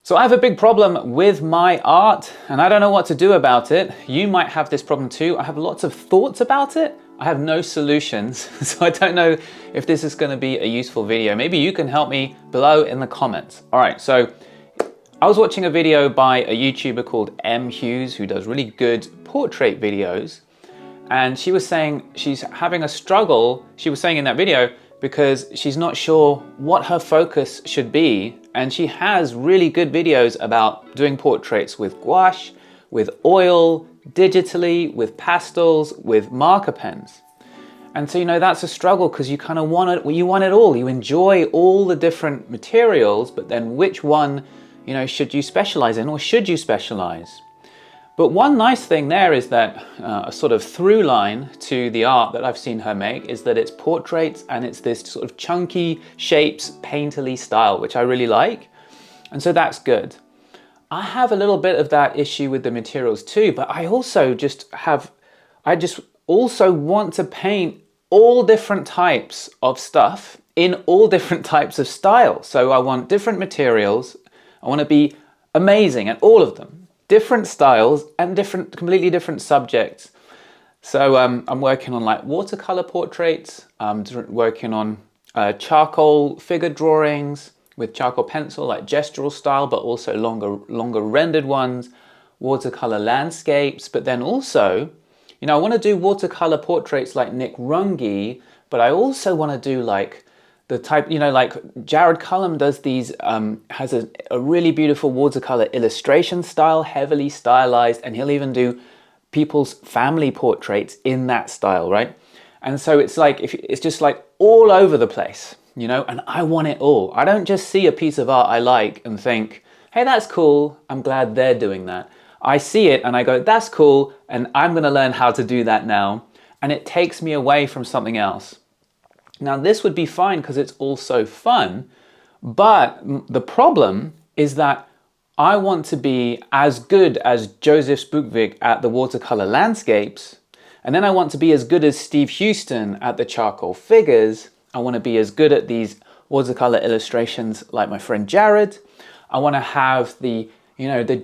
So I have a big problem with my art and I don't know what to do about it. You might have this problem too. I have lots of thoughts about it. I have no solutions. So I don't know if this is going to be a useful video. Maybe you can help me below in the comments. All right, so I was watching a video by a YouTuber called Hughes who does really good portrait videos. And she was saying she's having a struggle, she was saying in that video, because she's not sure what her focus should be. And she has really good videos about doing portraits with gouache, with oil, digitally, with pastels, with marker pens. And so, that's a struggle because you kind of want it, you want it all. You enjoy all the different materials, but then which one, should you specialize in, or should you specialize? But one nice thing there is that a sort of through line to the art that I've seen her make is that it's portraits and it's this sort of chunky shapes, painterly style, which I really like. And so that's good. I have a little bit of that issue with the materials too, but I just also want to paint all different types of stuff in all different types of styles. So I want different materials. I want to be amazing at all of them. Different styles and completely different subjects. So I'm working on like watercolor portraits. I'm working on charcoal figure drawings with charcoal pencil, like gestural style, but also longer rendered ones. Watercolor landscapes, but then also, I want to do watercolor portraits like Nick Runge, but I also want to do like the type, like Jared Cullum does these, has a really beautiful watercolor illustration style, heavily stylized, and he'll even do people's family portraits in that style, right? And so it's like, it's just like all over the place, and I want it all. I don't just see a piece of art I like and think, hey, that's cool, I'm glad they're doing that. I see it and I go, that's cool, and I'm gonna learn how to do that now. And it takes me away from something else. Now this would be fine because it's also fun, but the problem is that I want to be as good as Joseph Spookvik at the watercolor landscapes, and then I want to be as good as Steve Houston at the charcoal figures. I want to be as good at these watercolor illustrations like my friend Jared. I want to have the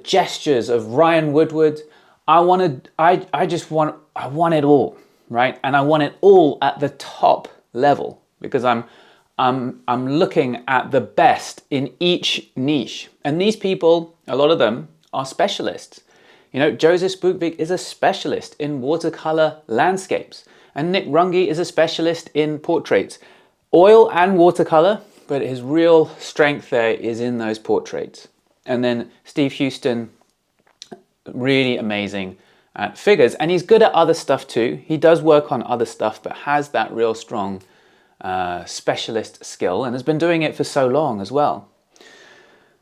gestures of Ryan Woodward. I want it all, right? And I want it all at the top level because I'm looking at the best in each niche. And these people, a lot of them are specialists. Joseph Spookvik is a specialist in watercolor landscapes, and Nick Runge is a specialist in portraits, oil and watercolor, but his real strength there is in those portraits. And then Steve Houston, really amazing at figures, and he's good at other stuff too. He does work on other stuff, but has that real strong specialist skill and has been doing it for so long as well.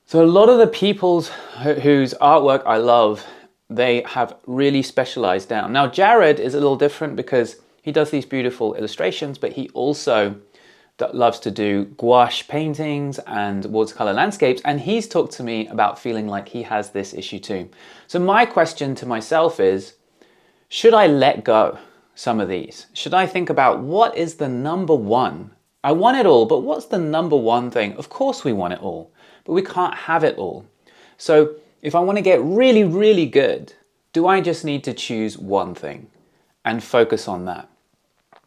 So a lot of the people whose artwork I love, they have really specialized down. Now Jared is a little different because he does these beautiful illustrations, but he also loves to do gouache paintings and watercolor landscapes, and he's talked to me about feeling like he has this issue too. So my question to myself is, should I let go some of these? Should I think about what is the number one? I want it all, but what's the number one thing? Of course we want it all, but we can't have it all. So if I want to get really, really good, do I just need to choose one thing and focus on that?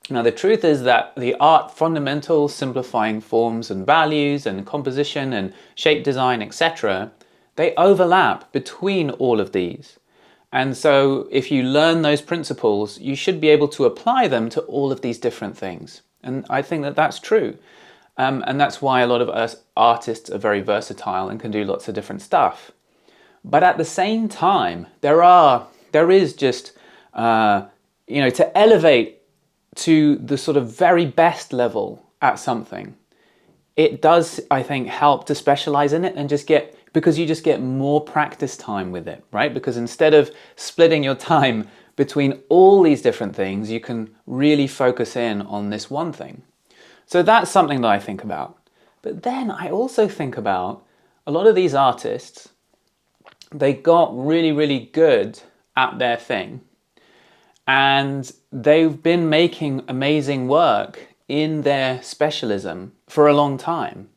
Now, the truth is that the art fundamentals, simplifying forms and values and composition and shape design, etc., they overlap between all of these. And so if you learn those principles, you should be able to apply them to all of these different things. And I think that that's true. And that's why a lot of us artists are very versatile and can do lots of different stuff. But at the same time, there is just, to elevate to the sort of very best level at something, it does, I think, help to specialize in it and because you just get more practice time with it, right? Because instead of splitting your time between all these different things, you can really focus in on this one thing. So that's something that I think about. But then I also think about a lot of these artists, they got really, really good at their thing. And they've been making amazing work in their specialism for a long time.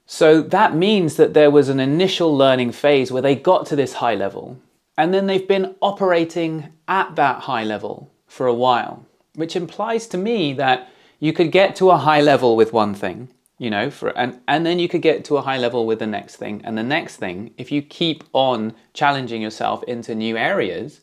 So that means that there was an initial learning phase where they got to this high level, and then they've been operating at that high level for a while, which implies to me that you could get to a high level with one thing, and then you could get to a high level with the next thing and the next thing. If you keep on challenging yourself into new areas,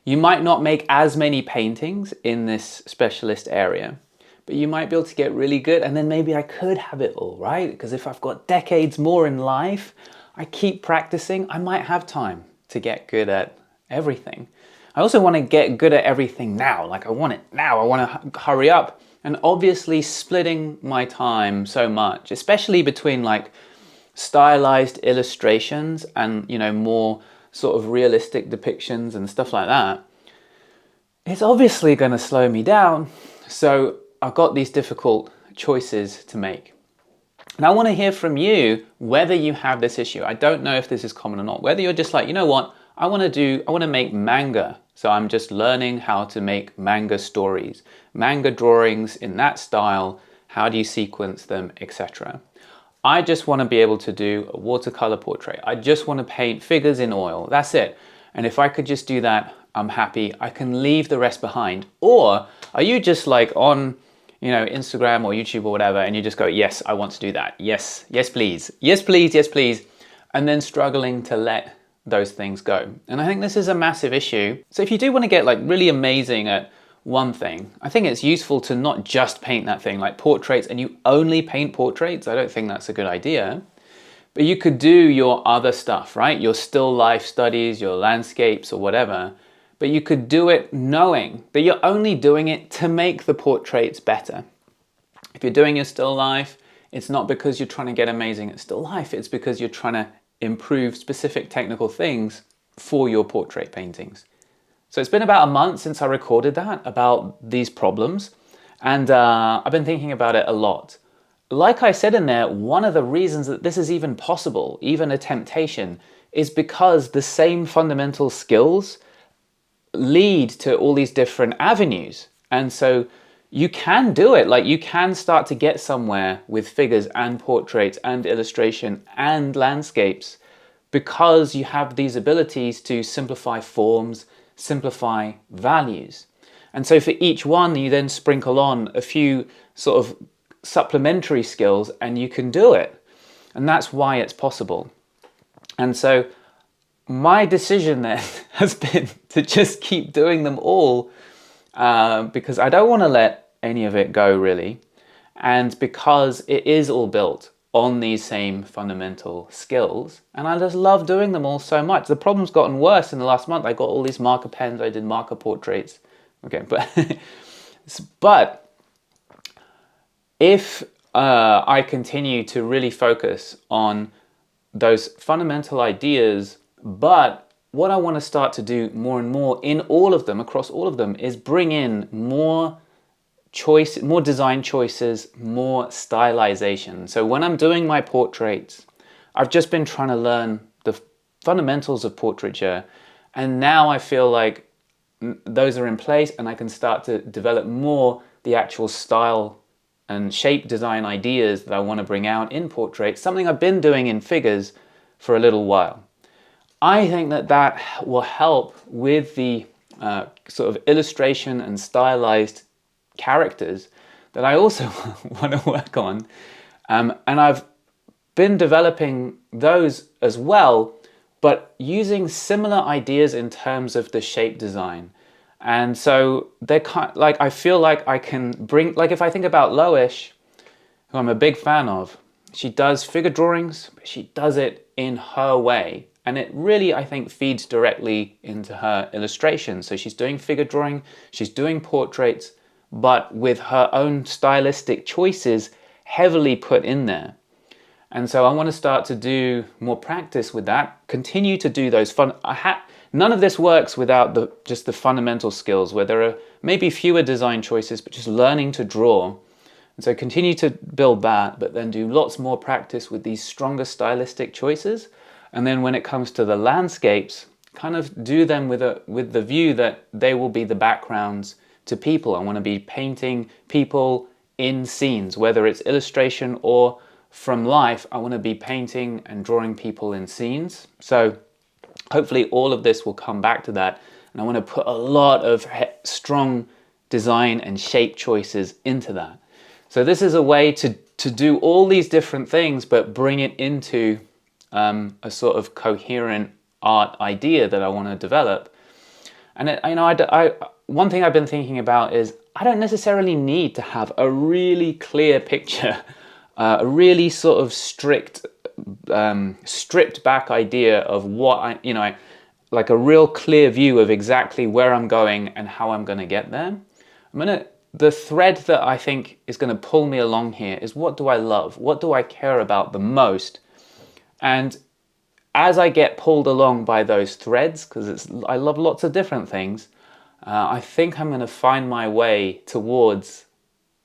you might not make as many paintings in this specialist area, but you might be able to get really good, and then maybe I could have it all, right? Because if I've got decades more in life, I keep practicing, I might have time to get good at everything. I also want to get good at everything now. Like I want it now, I want to hurry up. And obviously splitting my time so much, especially between like stylized illustrations and, more sort of realistic depictions and stuff like that, it's obviously going to slow me down. So I've got these difficult choices to make. And I want to hear from you whether you have this issue. I don't know if this is common or not. Whether you're just like, you know what, I want to make manga. So I'm just learning how to make manga stories, manga drawings in that style. How do you sequence them, etc. I just want to be able to do a watercolor portrait. I just want to paint figures in oil. That's it. And if I could just do that, I'm happy. I can leave the rest behind. Or are you just like on, Instagram or YouTube or whatever, and you just go, yes, I want to do that. Yes, yes, please. Yes, please. Yes, please. And then struggling to let those things go. And I think this is a massive issue. So if you do want to get like really amazing at one thing, I think it's useful to not just paint that thing, like portraits, and you only paint portraits. I don't think that's a good idea. But you could do your other stuff, right? Your still life studies, your landscapes or whatever. But you could do it knowing that you're only doing it to make the portraits better. If you're doing your still life, it's not because you're trying to get amazing at still life. It's because you're trying to improve specific technical things for your portrait paintings. So it's been about a month since I recorded that about these problems, and I've been thinking about it a lot. Like I said in there, one of the reasons that this is even possible, even a temptation, is because the same fundamental skills lead to all these different avenues. And so you can do it, like you can start to get somewhere with figures and portraits and illustration and landscapes because you have these abilities to simplify forms, simplify values. And so for each one, you then sprinkle on a few sort of supplementary skills and you can do it. And that's why it's possible. And so my decision then has been to just keep doing them all because I don't want to let any of it go really, and because it is all built on these same fundamental skills, and I just love doing them all so much. The problem's gotten worse in the last month. I got all these marker pens, I did marker portraits. Okay, but if I continue to really focus on those fundamental ideas, but what I want to start to do more and more in all of them, across all of them, is bring in more design choices, more stylization. So when I'm doing my portraits, I've just been trying to learn the fundamentals of portraiture, and now I feel like those are in place and I can start to develop more the actual style and shape design ideas that I want to bring out in portraits, something I've been doing in figures for a little while. I think that will help with the sort of illustration and stylized characters that I also want to work on. And I've been developing those as well, but using similar ideas in terms of the shape design. And so they're kind of, like, I feel like I can bring, like if I think about Loish, who I'm a big fan of, she does figure drawings, but she does it in her way. And it really, I think, feeds directly into her illustration. So she's doing figure drawing, she's doing portraits, but with her own stylistic choices heavily put in there. And so I want to start to do more practice with that, continue to do those fun. None of this works without just the fundamental skills, where there are maybe fewer design choices, but just learning to draw. And so continue to build that, but then do lots more practice with these stronger stylistic choices. And then when it comes to the landscapes, kind of do them with the view that they will be the backgrounds to people. I want to be painting people in scenes, whether it's illustration or from life, I want to be painting and drawing people in scenes. So hopefully all of this will come back to that. And I want to put a lot of strong design and shape choices into that. So this is a way to do all these different things, but bring it into a sort of coherent art idea that I want to develop. And one thing I've been thinking about is I don't necessarily need to have a really clear picture, a really sort of stripped back idea of what like a real clear view of exactly where I'm going and how I'm going to get there. The thread that I think is going to pull me along here is, what do I love? What do I care about the most? And as I get pulled along by those threads, because I love lots of different things, I think I'm going to find my way towards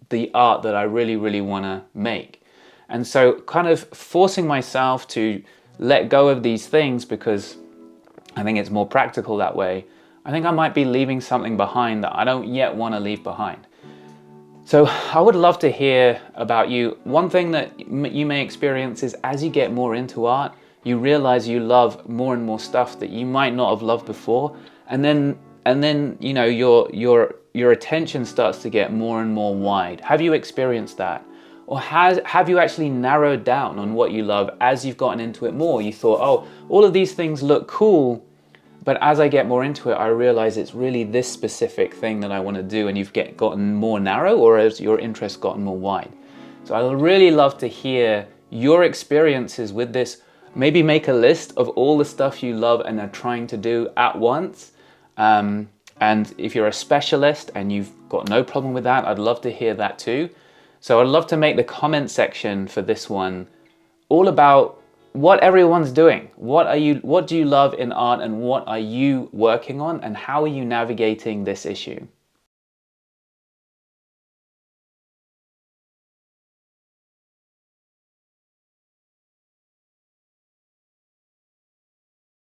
the art that I really, really want to make. And so kind of forcing myself to let go of these things, because I think it's more practical that way, I think I might be leaving something behind that I don't yet want to leave behind. So I would love to hear about you. One thing that you may experience is, as you get more into art, you realize you love more and more stuff that you might not have loved before, and then your attention starts to get more and more wide. Have you experienced that? Or have you actually narrowed down on what you love as you've gotten into it more? You thought, oh, all of these things look cool, but as I get more into it, I realize it's really this specific thing that I want to do, and you've gotten more narrow, or has your interest gotten more wide? So I would really love to hear your experiences with this. Maybe make a list of all the stuff you love and are trying to do at once. And if you're a specialist and you've got no problem with that, I'd love to hear that too. So I'd love to make the comment section for this one all about what everyone's doing. What do you love in art, and what are you working on, and how are you navigating this issue?